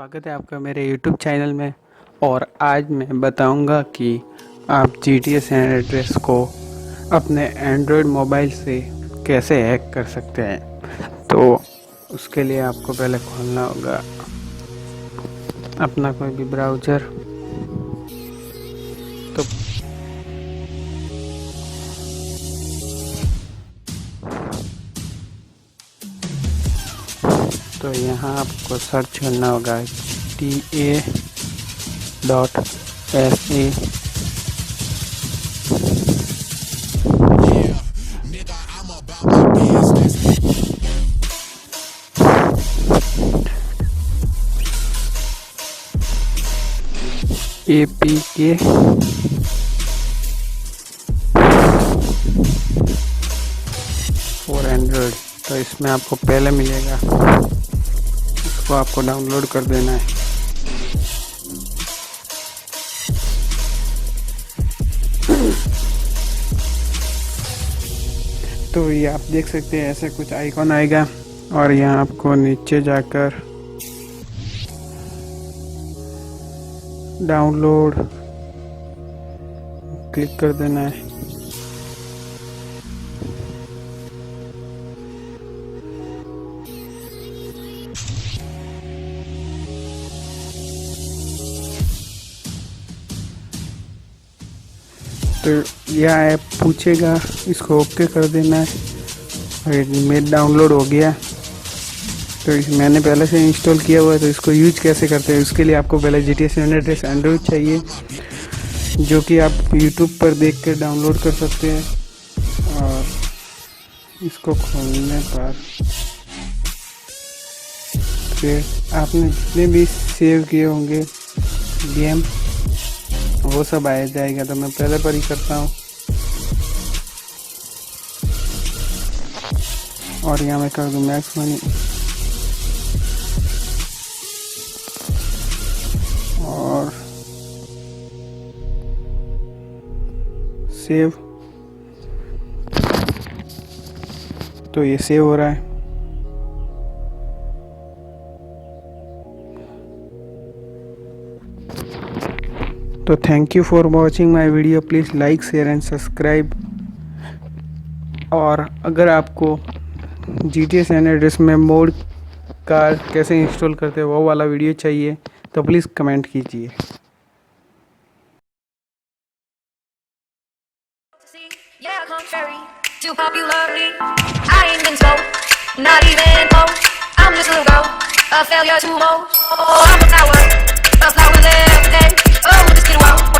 स्वागत है आपका मेरे YouTube चैनल में। और आज मैं बताऊंगा कि आप GTA सैन एंड्रेस को अपने एंड्रॉयड मोबाइल से कैसे हैक कर सकते हैं। तो उसके लिए आपको पहले खोलना होगा अपना कोई भी ब्राउज़र। तो यहाँ आपको सर्च करना होगा GTA.sa। APK for Android. तो इसमें आपको पहले मिलेगा, इसको आपको डाउनलोड कर देना है। तो ये आप देख सकते हैं ऐसा कुछ आइकॉन आएगा और यहाँ आपको नीचे जाकर डाउनलोड क्लिक कर देना है। तो यह ऐप पूछेगा, इसको ओके कर देना है। और मेरा डाउनलोड हो गया। तो मैंने पहले से इंस्टॉल किया हुआ है। तो इसको यूज कैसे करते हैं, उसके लिए आपको पहले GTA San Andreas एंड्रॉयड चाहिए, जो कि आप YouTube पर देख कर डाउनलोड कर सकते हैं। और इसको खोलने पर फिर आपने जितने भी सेव किए होंगे गेम, वो सब आ जाएगा। तो मैं पहले पर ही करता हूँ और यहाँ मैं कर दूँ मैक्स मनी और सेव। तो ये सेव हो रहा है। तो thank you for watching my video. Please like share and subscribe. और अगर आपको GTA सैन एंड्रेस में मोड कार कैसे इंस्टॉल करते हैं वो वाला वीडियो चाहिए तो प्लीज़ कमेंट कीजिए। Yeah, contrary to popularity, I ain't been told, not even close. I'm just a girl, a failure to most. Oh, I'm a flower left dead. Oh, this kid wow.